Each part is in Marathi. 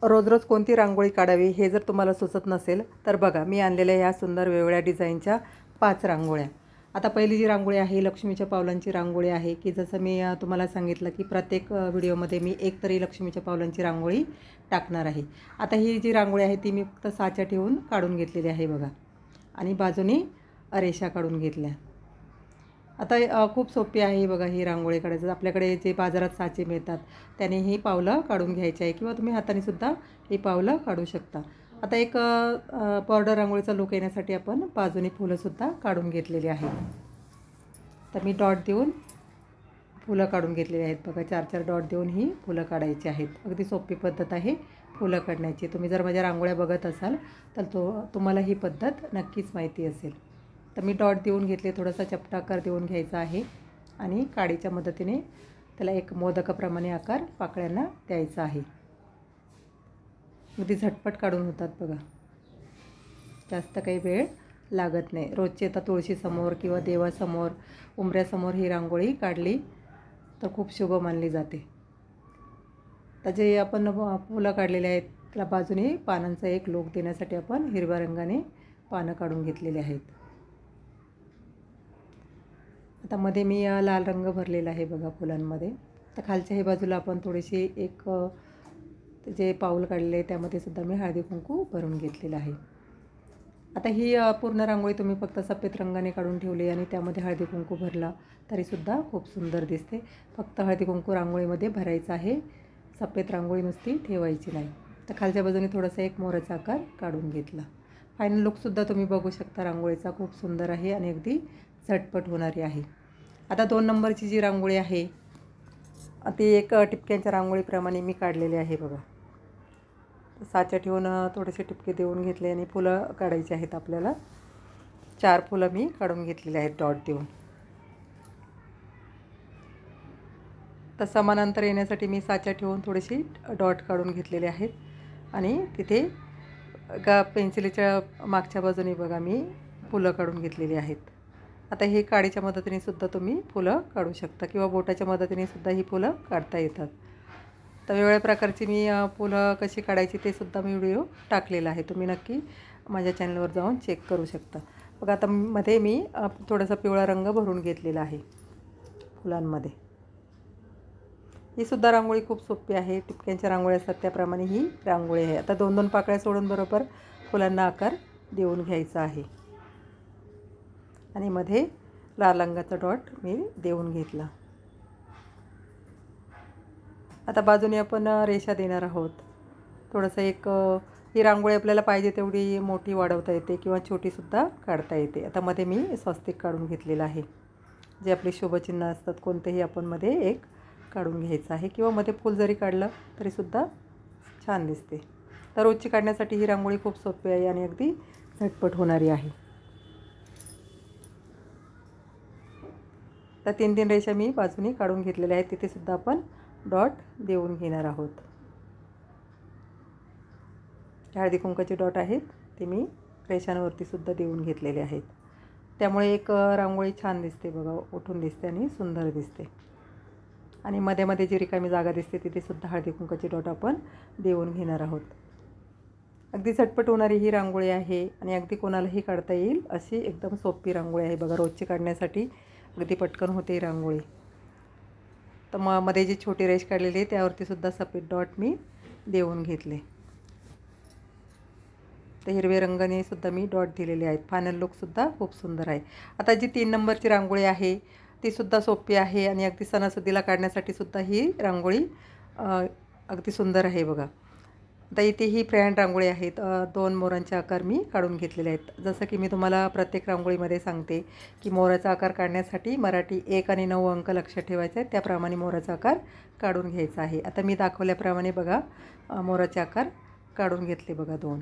रोज रोज कोणती रांगोळी काढावी हे जर तुम्हाला सुचत नसेल तर बघा, मी आणलेल्या ह्या सुंदर वेगवेगळ्या डिझाईनच्या 5 रांगोळ्या. आता पहिली जी रांगोळी आहे लक्ष्मीच्या पावलांची रांगोळी आहे, की जसं मी तुम्हाला सांगितलं की प्रत्येक व्हिडिओमध्ये मी एक तरी लक्ष्मीच्या पावलांची रांगोळी टाकणार आहे. आता ही जी रांगोळी आहे ती मी फक्त साच्या ठेवून काढून घेतलेली आहे बघा, आणि बाजूनी रेषा काढून घेतल्या. आता खूप सोपी आहे बघा ही रांगोळी काढायचं. आपल्याकडे जे बाजारात साचे मिळतात त्याने ही पावलं काढून घ्यायची आहे, किंवा तुम्ही हाताने सुद्धा ही पावलं काढू शकता. आता एक बॉर्डर रांगोळीचा लुक येण्यासाठी आपण बाजूनी फुलंसुद्धा काढून घेतलेली आहेत. तर मी डॉट देऊन फुलं काढून घेतलेली आहेत बघा. 4-4 डॉट देऊन ही फुलं काढायची आहेत. अगदी सोपी पद्धत आहे फुलं काढण्याची. तुम्ही जर माझ्या रांगोळ्या बघत असाल तर तुम्हाला ही पद्धत नक्कीच माहिती असेल. तर मी डॉट देऊन घेतले, थोडासा चपटा आकार देऊन घ्यायचा आहे आणि काडीच्या मदतीने त्याला एक मोदकाप्रमाणे आकार पाकळ्यांना द्यायचा आहे. अगदी झटपट काढून होतात बघा, जास्त काही वेळ लागत नाही. रोजची आता तुळशीसमोर किंवा देवासमोर, उंबऱ्यासमोर ही रांगोळी काढली तर खूप शुभ मानली जाते. तर जे आपण फुलं काढलेले आहेत त्याला बाजूने पानांचा एक लूक देण्यासाठी आपण हिरव्या रंगाने पानं काढून घेतलेले आहेत. आता मध्ये मी लाल रंग भरलेला आहे बघा फुलांमध्ये. तर खालच्या हे बाजूला आपण थोडीशी एक जे पाऊल काढले त्यामध्ये सुद्धा मी हळदी कुंकू भरून घेतलेलं आहे. आता ही पूर्ण रांगोळी तुम्ही फक्त सफेद रंगाने काढून ठेवली आणि त्यामध्ये हळदी कुंकू भरला तरीसुद्धा खूप सुंदर दिसते. फक्त हळदी कुंकू रांगोळीमध्ये भरायचं आहे, सफेद रांगोळी नुसती ठेवायची नाही. तर खालच्या बाजूने थोडासा एक मोराचा आकार काढून घेतला. फायनल लुकसुद्धा तुम्ही बघू शकता रांगोळीचा, खूप सुंदर आहे आणि अगदी झटपट होणारी आहे. आता 2 नंबरची जी रांगोळी आहे ती एक टिपक्यांच्या रांगोळीप्रमाणे मी काढलेली आहे बघा. साच्या ठेवून थोडेसे टिपके देऊन घेतले आणि फुलं काढायची आहेत आपल्याला. 4 फुलं मी काढून घेतलेली आहेत डॉट देऊन. तर समानांतर येण्यासाठी मी साच्या ठेवून थोडीशी डॉट काढून घेतलेले आहेत आणि तिथे पेन्सिलीच्या मागच्या बाजूने बघा मी फुलं काढून घेतलेली आहेत. आता हे काडीच्या मदतीने सुद्धा तुम्ही फुलं काढू शकता, किंवा बोटाच्या मदतीने सुद्धा ही फुलं काढता येतात. तर वेगवेगळ्या प्रकारची मी फुलं कशी काढायची ते सुद्धा मी व्हिडिओ टाकलेला आहे, तुम्ही नक्की माझ्या चॅनलवर जाऊन चेक करू शकता. बघा आता मध्ये मी थोडासा पिवळा रंग भरून घेतलेला आहे फुलांमध्ये. ही सुद्धा रांगोळी खूप सोपी आहे, टिपक्यांच्या रांगोळी असतात त्याप्रमाणे ही रांगोळी आहे. आता 2-2 पाकळ्या सोडून बरोबर फुलांना आकार देऊन घ्यायचा आहे आणि मध्ये लाल रंगाचा डॉट मी देऊन घेतला. आता बाजूने आपण रेषा देणार आहोत. थोडंसं एक ही रांगोळी आपल्याला पाहिजे तेवढी मोठी वाढवता येते किंवा छोटीसुद्धा काढता येते. आता मध्ये मी स्वस्तिक काढून घेतलेलं आहे. जे आपले शुभचिन्ह असतात कोणतेही आपण मध्ये एक काढून घ्यायचं आहे, किंवा मध्ये फूल जरी काढलं तरीसुद्धा छान दिसते. तर रोजची काढण्यासाठी ही रांगोळी खूप सोपी आहे आणि अगदी झटपट होणारी आहे. तर 3-3 रेषा मी बाजूने काढून घेतलेल्या आहेत, तिथेसुद्धा आपण डॉट देऊन घेणार आहोत. हळदी कुंकाचे डॉट आहेत ते मी रेषांवरती सुद्धा देऊन घेतलेले आहेत. त्यामुळे एक रांगोळी छान दिसते बघा, उठून दिसते आणि सुंदर दिसते. आणि मध्ये मध्ये जी रिकामी जागा दिसते तिथेसुद्धा हळदी कुंकाचे डॉट आपण देऊन घेणार आहोत. अगदी झटपट होणारी ही रांगोळी आहे आणि अगदी कोणालाही काढता येईल अशी एकदम सोपी रांगोळी आहे बघा. रोजची काढण्यासाठी अगदी पटकन होते ही रांगोळी. तर मध्ये जी छोटी रेष काढलेली आहे त्यावरती सुद्धा सफेद डॉट मी देऊन घेतले. तर हिरव्या रंगाने सुद्धा मी डॉट दिलेले आहेत. फायनल लुकसुद्धा खूप सुंदर आहे. आता जी 3 नंबरची रांगोळी आहे तीसुद्धा सोपी आहे आणि अगदी सणासुदीला काढण्यासाठी सुद्धा ही रांगोळी अगदी सुंदर आहे बघा. आता इथे ही फ्रँट रांगोळी आहेत. 2 मोरांचे आकार मी काढून घेतलेले आहेत. जसं की मी तुम्हाला प्रत्येक रांगोळीमध्ये सांगते की मोराचा आकार काढण्यासाठी मराठी 1 आणि 9 अंक लक्षात ठेवायचे आहेत, त्याप्रमाणे मोराचा आकार काढून घ्यायचा आहे. आता मी दाखवल्याप्रमाणे बघा मोराचे आकार काढून घेतले बघा 2.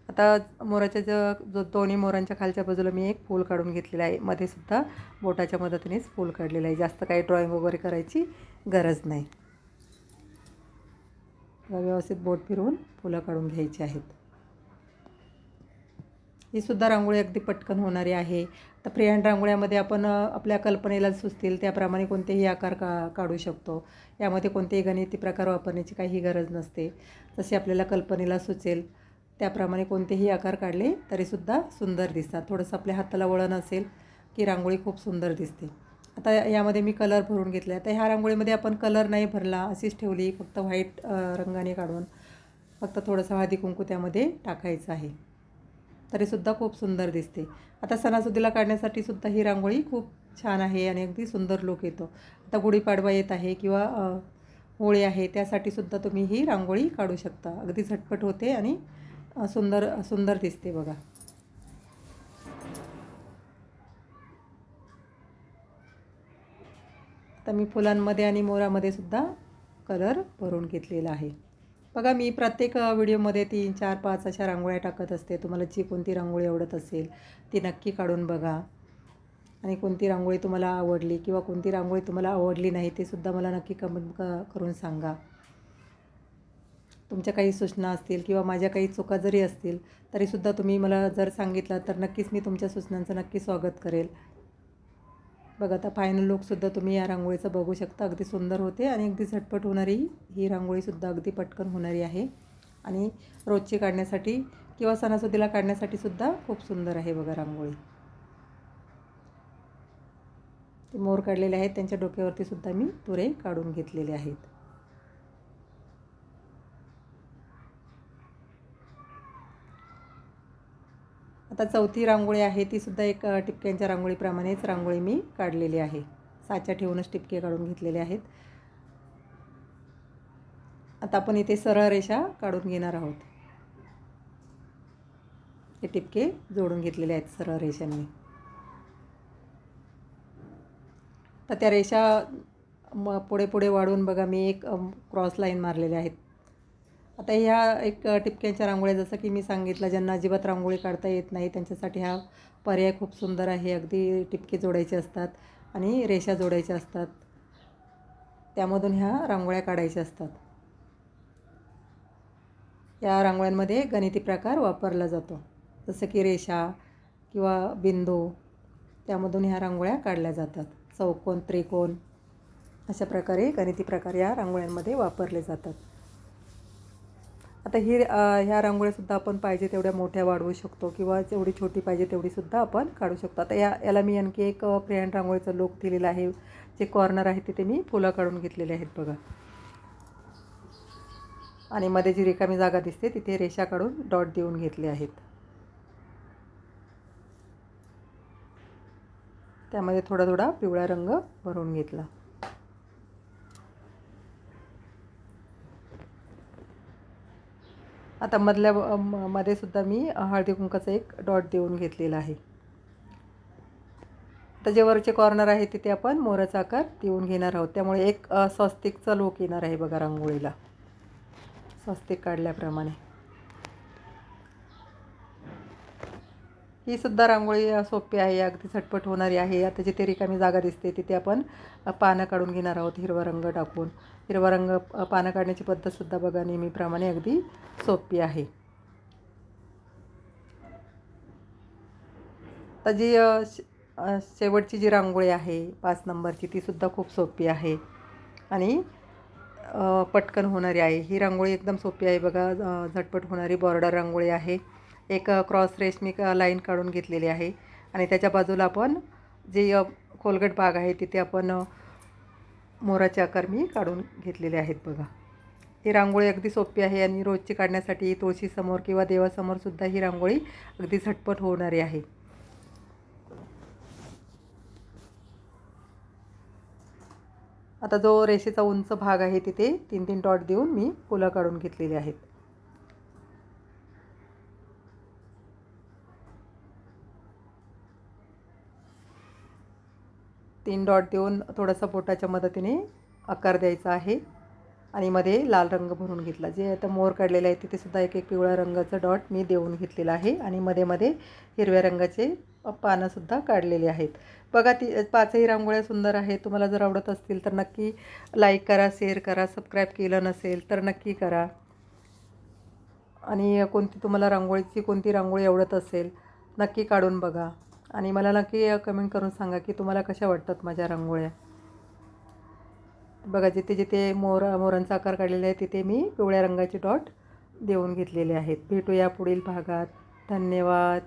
आता मोराच्या जो दोन्ही मोरांच्या खालच्या बाजूला मी एक फूल काढून घेतलेलं आहे. मध्ये सुद्धा बोटाच्या मदतीनेच फूल काढलेलं आहे. जास्त काही ड्रॉइंग वगैरे करायची गरज नाही. व्यवस्थित बोट फिरवून फुलं काढून घ्यायची आहेत. ही सुद्धा रांगोळी अगदी पटकन होणारी आहे. तर फ्री हँड रांगोळ्यामध्ये आपण आपल्या कल्पनेला सुचतील त्याप्रमाणे कोणतेही आकार काढू शकतो. यामध्ये कोणतेही गणिती प्रकार वापरण्याची काही गरज नसते. जसे आपल्याला कल्पनेला सुचेल त्याप्रमाणे कोणतेही आकार काढले तरीसुद्धा सुंदर दिसतात. थोडंसं आपल्या हाताला वळण असेल की रांगोळी खूप सुंदर दिसते. आता यामध्ये मी कलर भरून घेतला. आता ह्या रांगोळीमध्ये आपण कलर नाही भरला, अशीच ठेवली, फक्त व्हाईट रंगाने काढून फक्त थोडंसं हळदी कुंकू त्यामध्ये टाकायचं आहे, तरीसुद्धा खूप सुंदर दिसते. आता सणासुदीला काढण्यासाठी सुद्धा ही रांगोळी खूप छान आहे आणि अगदी सुंदर लूक येतो. आता गुढीपाडवा येत आहे किंवा होळी आहे, त्यासाठी सुद्धा तुम्ही ही रांगोळी काढू शकता. अगदी झटपट होते आणि सुंदर सुंदर दिसते बघा. आता मी फुलांमध्ये आणि मोरामध्ये सुद्धा कलर भरून घेतलेला आहे. बघा, मी प्रत्येक व्हिडिओमध्ये 3, 4, 5 अशा रांगोळ्या टाकत असते. तुम्हाला जी कोणती रांगोळी आवडत असेल ती नक्की काढून बघा आणि कोणती रांगोळी तुम्हाला आवडली किंवा कोणती रांगोळी तुम्हाला आवडली नाही ते सुद्धा मला नक्की कमेंट करून सांगा. तुमच्या काही सूचना असतील किंवा माझ्या काही चुका जरी असतील तरीसुद्धा तुम्ही मला जर सांगितलं तर नक्कीच मी तुमच्या सूचनांचं नक्की स्वागत करेल. बघा, आता फायनल लुकसुद्धा तुम्ही या रांगोळीचं बघू शकता. अगदी सुंदर होते आणि अगदी झटपट होणारी ही रांगोळीसुद्धा अगदी पटकन होणारी आहे आणि रोजची काढण्यासाठी किंवा सणासुदीला काढण्यासाठी सुद्धा खूप सुंदर आहे बघा रांगोळी. ते मोर काढलेले आहेत, त्यांच्या डोक्यावरती सुद्धा मी तुरे काढून घेतलेले आहेत. आता चौथी रांगोळी आहे ती सुद्धा एक टिपक्यांच्या रांगोळीप्रमाणेच रांगोळी मी काढलेली आहे. साच्या ठेवूनच टिपके काढून घेतलेले आहेत. आता आपण इथे सरळ रेषा काढून घेणार आहोत. हे टिपके जोडून घेतलेले आहेत सरळ रेषांनी. तर त्या रेषा पुढे पुढे वाढवून बघा मी एक क्रॉस लाईन मारलेले आहेत. आता ह्या एक टिपक्यांच्या रांगोळ्या, जसं की मी सांगितलं, ज्यांना अजिबात रांगोळी काढता येत नाही त्यांच्यासाठी हा पर्याय खूप सुंदर आहे. अगदी टिपके जोडायचे असतात आणि रेषा जोडायच्या असतात, त्यामधून ह्या रांगोळ्या काढायच्या असतात. या रांगोळ्यांमध्ये गणिती प्रकार वापरला जातो, जसं की रेषा किंवा बिंदू, त्यामधून ह्या रांगोळ्या काढल्या जातात. चौकोन, त्रिकोण अशा प्रकारे गणिती प्रकार या रांगोळ्यांमध्ये वापरले जातात. आता ह्या रांगोळ्यासुद्धा आपण पाहिजे तेवढ्या मोठ्या वाढवू शकतो किंवा जेवढी छोटी पाहिजे तेवढीसुद्धा आपण काढू शकतो. आता याला मी आणखी एक फ्री हँड रांगोळीचं लूक दिलेलं आहे. जे कॉर्नर आहे तिथे मी फुलं काढून घेतलेले आहेत बघा, आणि मध्ये जी रिकामी जागा दिसते तिथे रेषा काढून डॉट देऊन घेतले आहेत. त्यामध्ये थोडा थोडा पिवळा रंग भरून घेतला. आता मध्ये सुद्धा मी हळदी कुंकाचा एक डॉट देऊन घेतलेला आहे. आता जे वरचे कॉर्नर आहे तिथे आपण मोराचा आकार देऊन घेणार आहोत. त्यामुळे एक स्वस्तिकचा लूक येणार आहे बघा रांगोळीला, स्वस्तिक काढल्याप्रमाणे. ही सुद्धा रांगोळी सोपी आहे, अगदी झटपट होणारी आहे. आता जिथे रिकामी जागा दिसते तिथे आपण पानं काढून घेणार आहोत हिरवा रंग टाकून. हिरवा रंग पानं काढण्याची पद्धतसुद्धा बघा नेहमीप्रमाणे अगदी सोपी आहे. आता जी शेवटची जी रांगोळी आहे 5 नंबरची, तीसुद्धा खूप सोपी आहे आणि पटकन होणारी आहे. ही रांगोळी एकदम सोपी आहे बघा, झटपट होणारी बॉर्डर रांगोळी आहे. एक क्रॉस रेशमी लाईन काढून घेतलेली आहे आणि त्याच्या बाजूला आपण जे खोलगट भाग आहे तिथे आपण मोराचे आकार मी काढून घेतलेले आहेत बघा. ही रांगोळी अगदी सोपी आहे आणि रोजची काढण्यासाठी तुळशीसमोर किंवा देवासमोरसुद्धा ही रांगोळी अगदी झटपट होणारी आहे. आता जो रेषेचा उंच भाग आहे तिथे 3-3 डॉट देऊन मी फुलं काढून घेतलेली आहेत. तीन डॉट देऊन थोडासा बोटाच्या मदतीने आकार द्यायचा आहे आणि मध्ये लाल रंग भरून घेतला. जे आता मोर काढलेले आहे तिथे सुद्धा एक पिवळ्या रंगाचं डॉट मी देऊन घेतलेला आहे आणि मध्ये मध्ये हिरव्या रंगाचे पानंसुद्धा काढलेली आहेत बघा. ती 5ही रांगोळ्या सुंदर आहेत. तुम्हाला जर आवडत असतील तर नक्की लाईक करा, शेअर करा, सबस्क्राईब केलं नसेल तर नक्की करा. आणि तुम्हाला कोणती रांगोळी आवडत असेल नक्की काढून बघा आणि मला नक्की कमेंट करून सांगा की तुम्हाला कशा वाटतात माझ्या रांगोळ्या. बघा जिथे जिथे मोरांचा आकार काढलेला आहे तिथे मी पिवळ्या रंगाचे डॉट देऊन घेतलेले आहेत. भेटूया पुढील भागात. धन्यवाद.